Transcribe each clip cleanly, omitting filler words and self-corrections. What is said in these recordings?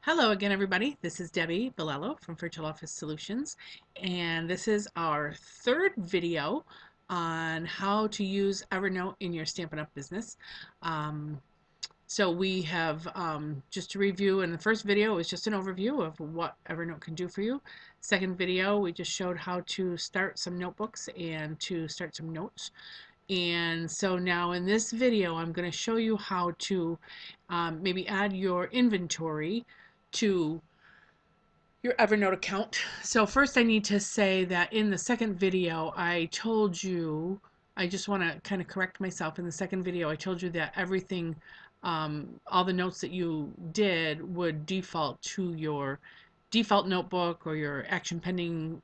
Hello again, everybody. This is Debbie Bilello from Virtual Office Solutions, and this is our third video on how to use Evernote in your Stampin' Up! Business. So we have, just to review, in the first video was just an overview of what Evernote can do for you. Second video, we just showed how to start some notebooks and to start some notes. And so now in this video, I'm going to show you how to maybe add your inventory to your Evernote account. So first I need to say that in the second video I told you, I just want to kind of correct myself. In the second video I told you that everything, all the notes that you did would default to your default notebook or your action pending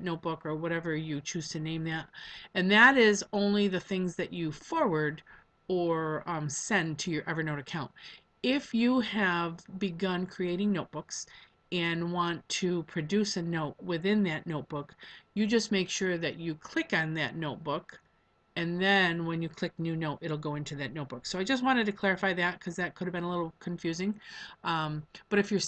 notebook or whatever you choose to name that. And that is only the things that you forward or send to your Evernote account. If you have begun creating notebooks and want to produce a note within that notebook, you just make sure that you click on that notebook, and then when you click new note, it'll go into that notebook. So I just wanted to clarify that because that could have been a little confusing. But if you're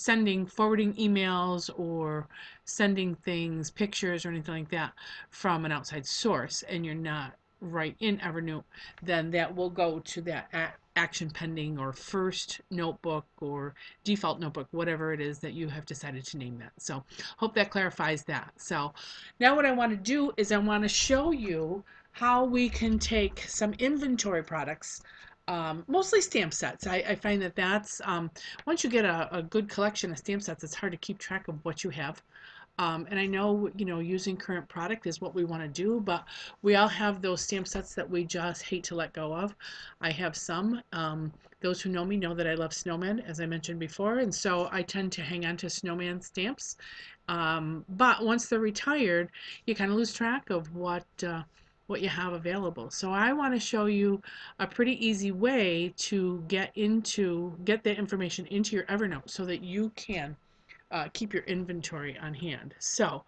forwarding emails or sending things, pictures or anything like that from an outside source, and you're not right in Evernote, then that will go to that action pending or first notebook or default notebook, whatever it is that you have decided to name that. So hope that clarifies that. So now what I want to do is I want to show you how we can take some inventory products, mostly stamp sets. I find that that's, once you get a good collection of stamp sets, it's hard to keep track of what you have. And I know, using current product is what we want to do, but we all have those stamp sets that we just hate to let go of. I have some. Those who know me know that I love snowmen, as I mentioned before, and so I tend to hang on to snowman stamps. But once they're retired, you kind of lose track of what you have available. So I want to show you a pretty easy way to get the information into your Evernote so that you can keep your inventory on hand. So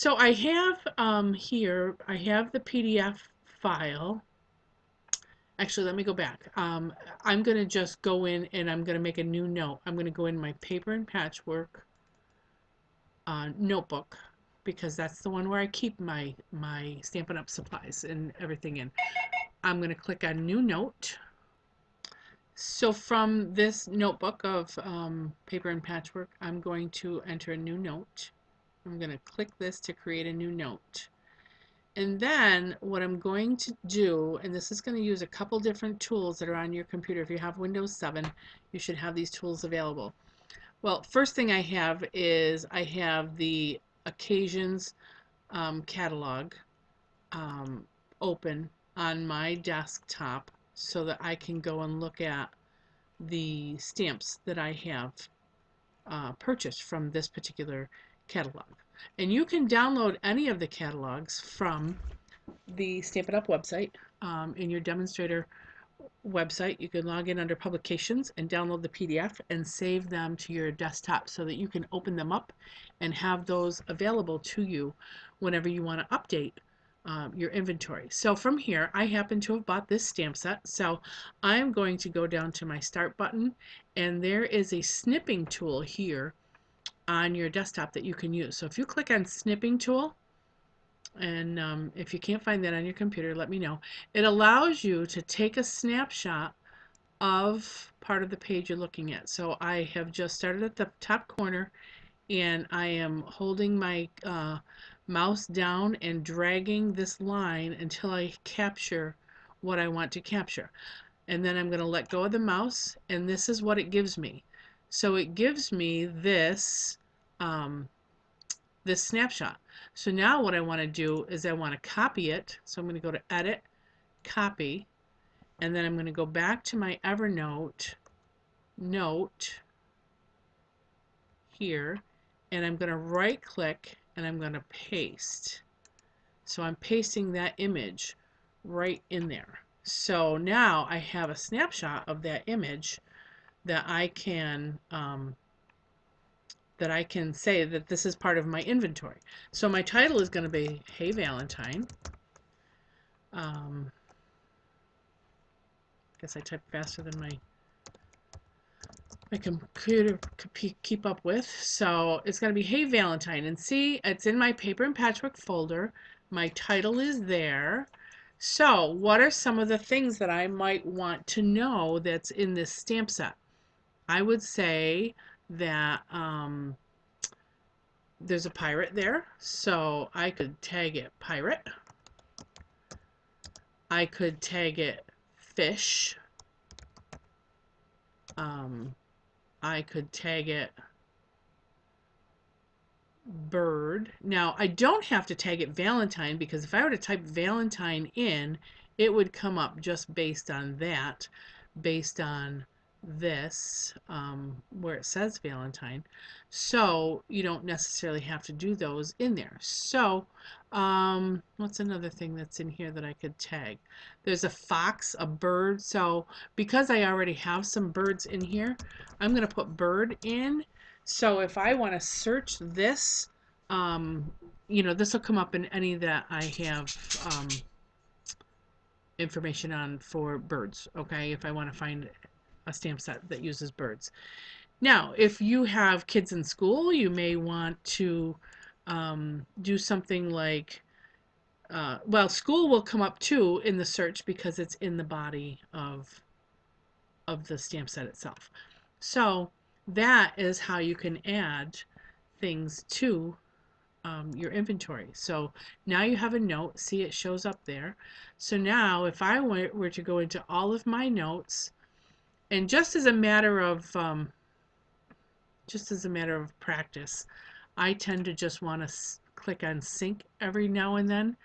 I have here, I have the PDF file. Actually, let me go back. I'm going to just go in and I'm going to make a new note. I'm going to go in my paper and patchwork notebook, because that's the one where I keep my Stampin' Up! Supplies and everything in. I'm going to click on New Note. So from this notebook of paper and patchwork, I'm going to enter a new note. I'm going to click this to create a new note. And then what I'm going to do, and this is going to use a couple different tools that are on your computer. If you have Windows 7, you should have these tools available. Well, first thing I have is I have the Occasions catalog open on my desktop so that I can go and look at the stamps that I have purchased from this particular catalog. And you can download any of the catalogs from the Stampin' Up! Website. In your demonstrator website, you can log in under publications and download the PDF and save them to your desktop so that you can open them up and have those available to you whenever you want to update your inventory. So from here, I happen to have bought this stamp set, so I'm going to go down to my Start button, and there is a snipping tool here on your desktop that you can use. So if you click on Snipping Tool, and if you can't find that on your computer, let me know. It allows you to take a snapshot of part of the page you're looking at. So I have just started at the top corner, and I am holding my mouse down and dragging this line until I capture what I want to capture. And then I'm going to let go of the mouse, and this is what it gives me. So it gives me this this snapshot. So now what I want to do is I want to copy it. So I'm going to go to Edit, Copy, and then I'm going to go back to my Evernote note here, and I'm going to right click and I'm going to paste. So I'm pasting that image right in there. So now I have a snapshot of that image that I can say that this is part of my inventory. So my title is going to be Hey Valentine. Guess I typed faster than my my computer keep up with. So it's going to be Hey Valentine. And see, it's in my paper and patchwork folder. My title is there. So what are some of the things that I might want to know that's in this stamp set? I would say that there's a pirate there. So I could tag it pirate. I could tag it fish. I could tag it bird. Now, I don't have to tag it Valentine because if I were to type Valentine in, it would come up just based on that, based on this, where it says Valentine. So you don't necessarily have to do those in there. So what's another thing that's in here that I could tag? There's a fox, a bird. So because I already have some birds in here, I'm going to put bird in. So if I want to search this, this will come up in any that I have information on for birds, okay, if I want to find a stamp set that uses birds. Now, if you have kids in school, you may want to do something like, well, school will come up too in the search because it's in the body of the stamp set itself. So that is how you can add things to your inventory. So now you have a note. See, it shows up there. So now if I were to go into all of my notes, and just as a matter of practice, I tend to just want to click on sync every now and then,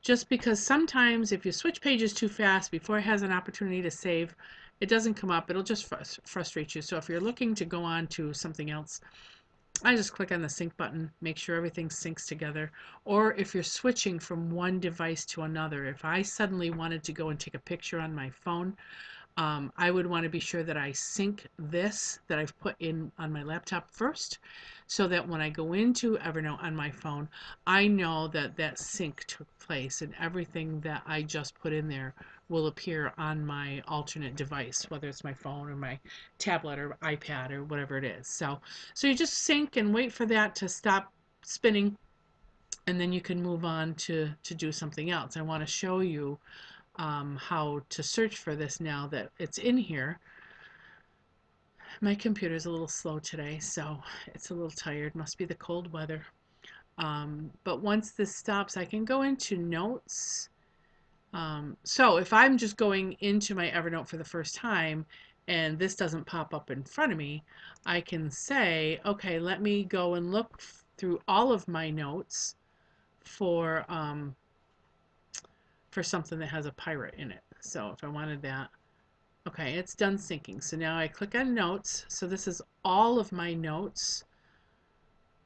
just because sometimes if you switch pages too fast before it has an opportunity to save, it doesn't come up. It'll just frustrate you. So if you're looking to go on to something else, I just click on the sync button, make sure everything syncs together. Or if you're switching from one device to another, if I suddenly wanted to go and take a picture on my phone, I would want to be sure that I sync this that I've put in on my laptop first, so that when I go into Evernote on my phone, I know that that sync took place and everything that I just put in there will appear on my alternate device, whether it's my phone or my tablet or iPad or whatever it is. So you just sync and wait for that to stop spinning, and then you can move on to do something else. I want to show you how to search for this now that it's in here. My computer's a little slow today, so it's a little tired. Must be the cold weather. But once this stops, I can go into notes. So if I'm just going into my Evernote for the first time and this doesn't pop up in front of me, I can say, okay, let me go and look through all of my notes for something that has a pirate in it. So if I wanted that, okay, it's done syncing. So now I click on notes. So this is all of my notes.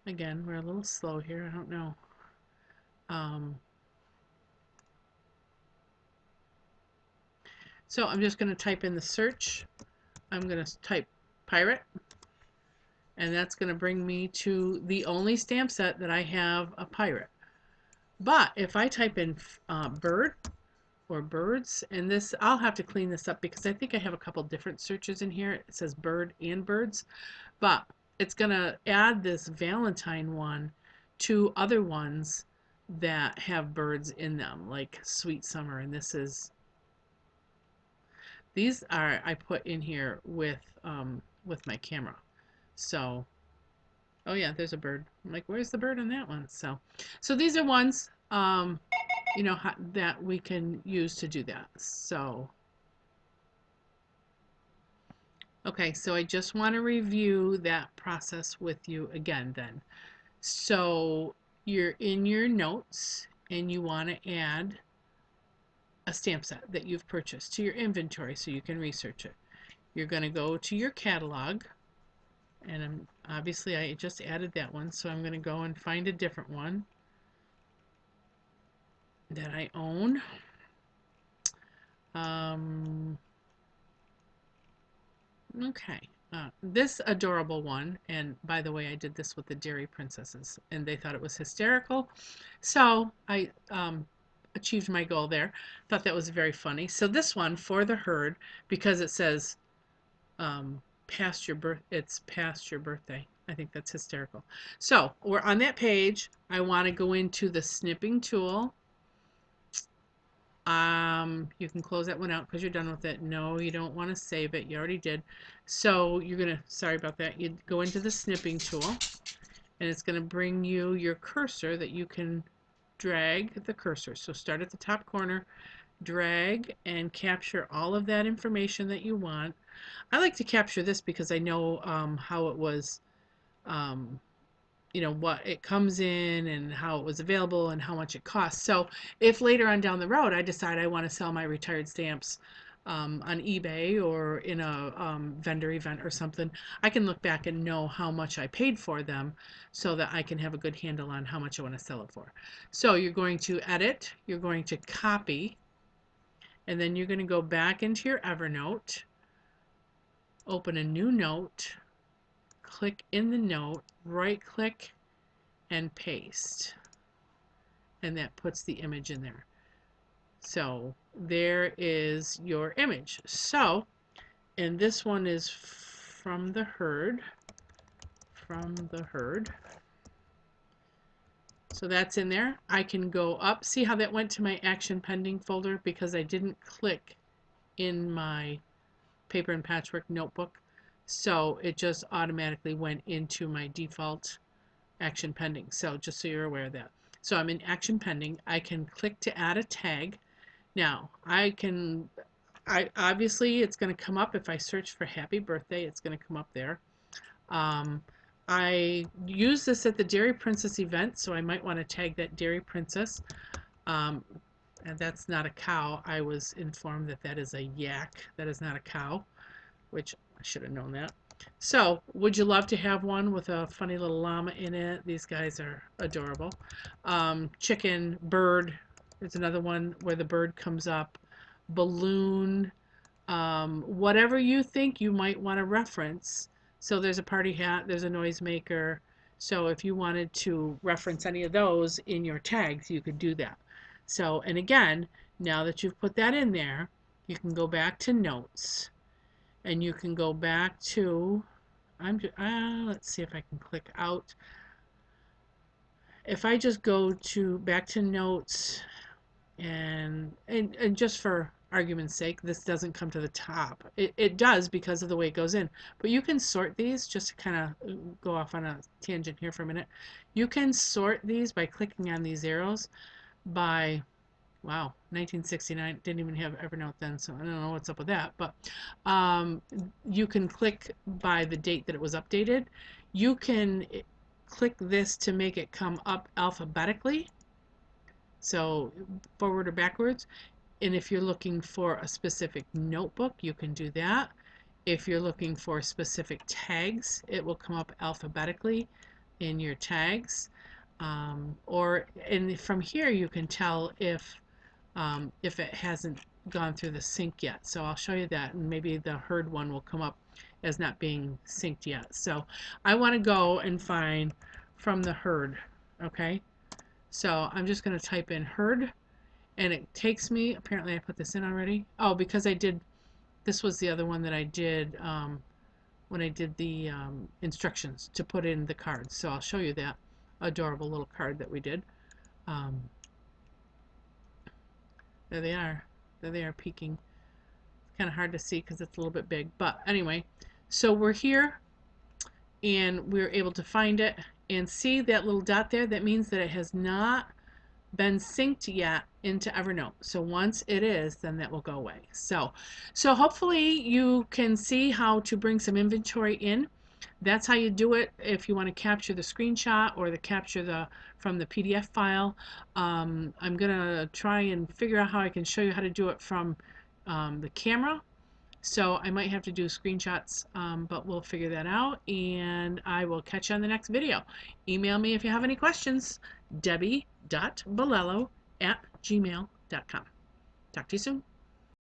Again, we're a little slow here. I don't know. So I'm just going to type in the search. I'm going to type pirate, and that's going to bring me to the only stamp set that I have a pirate. But if I type in bird or birds, and this, I'll have to clean this up because I think I have a couple different searches in here. It says bird and birds, but it's going to add this Valentine one to other ones that have birds in them, like Sweet Summer, and these are I put in here with my camera. So, oh yeah, there's a bird. I'm like, where's the bird on that one? So these are ones that we can use to do that. So okay, so I just want to review that process with you again then. So you're in your notes and you want to add a stamp set that you've purchased to your inventory so you can research it. You're going to go to your catalog, and obviously I just added that one, so I'm going to go and find a different one that I own. Okay, this adorable one, and by the way, I did this with the Dairy Princesses, and they thought it was hysterical, so I achieved my goal there. Thought that was very funny. So this one, For the Herd, because it says it's past your birthday. I think that's hysterical. So we're on that page. I want to go into the snipping tool. You can close that one out because you're done with it. No, you don't want to save it. You already did. So you're going to, sorry about that. You go into the snipping tool and it's going to bring you your cursor that you can drag the cursor. So start at the top corner, drag and capture all of that information that you want. I like to capture this because I know how it was, you know, what it comes in and how it was available and how much it costs. So if later on down the road I decide I want to sell my retired stamps on eBay or in a vendor event or something, I can look back and know how much I paid for them so that I can have a good handle on how much I want to sell it for. So you're going to edit, you're going to copy, and then you're going to go back into your Evernote, open a new note, click in the note, right click and paste, and that puts the image in there. So there is your image. So, and this one is from the herd, so that's in there. I can go up, see how that went to my action pending folder because I didn't click in my paper and patchwork notebook, so it just automatically went into my default action pending. So just so you're aware of that. So I'm in action pending. I can click to add a tag. Now obviously it's going to come up if I search for happy birthday, it's going to come up there. I use this at the Dairy Princess event, so I might want to tag that Dairy Princess. And that's not a cow. I was informed that that is a yak. That is not a cow, which I should have known that. So, would you love to have one with a funny little llama in it? These guys are adorable. Chicken, bird. There's another one where the bird comes up. Balloon. Whatever you think you might want to reference. So there's a party hat, there's a noisemaker. So if you wanted to reference any of those in your tags, you could do that. So, and again, now that you've put that in there, you can go back to notes and you can go back to, let's see if I can click out. If I just go to back to notes and just for argument's sake, this doesn't come to the top. It does because of the way it goes in. But you can sort these, just to kind of go off on a tangent here for a minute. You can sort these by clicking on these arrows by, wow, 1969, didn't even have Evernote then, so I don't know what's up with that. But you can click by the date that it was updated. You can click this to make it come up alphabetically. So forward or backwards. And if you're looking for a specific notebook, you can do that. If you're looking for specific tags, it will come up alphabetically in your tags. And from here you can tell if it hasn't gone through the sync yet. So I'll show you that, and maybe the herd one will come up as not being synced yet. So I want to go and find from the herd. Okay, so I'm just going to type in herd, and it takes me, apparently I put this in already. Oh, because I did, this was the other one that I did when I did the instructions to put in the cards. So I'll show you that adorable little card that we did. There they are. There they are peeking. It's kind of hard to see because it's a little bit big. But anyway, so we're here and we're able to find it and see that little dot there. That means that it has not been synced yet into Evernote. So once it is, then that will go away. So hopefully you can see how to bring some inventory in. That's how you do it if you want to capture the screenshot or capture from the PDF file. I'm gonna try and figure out how I can show you how to do it from the camera. So I might have to do screenshots, but we'll figure that out, and I will catch you on the next video. Email me if you have any questions, debbie.bolello@gmail.com. Talk to you soon.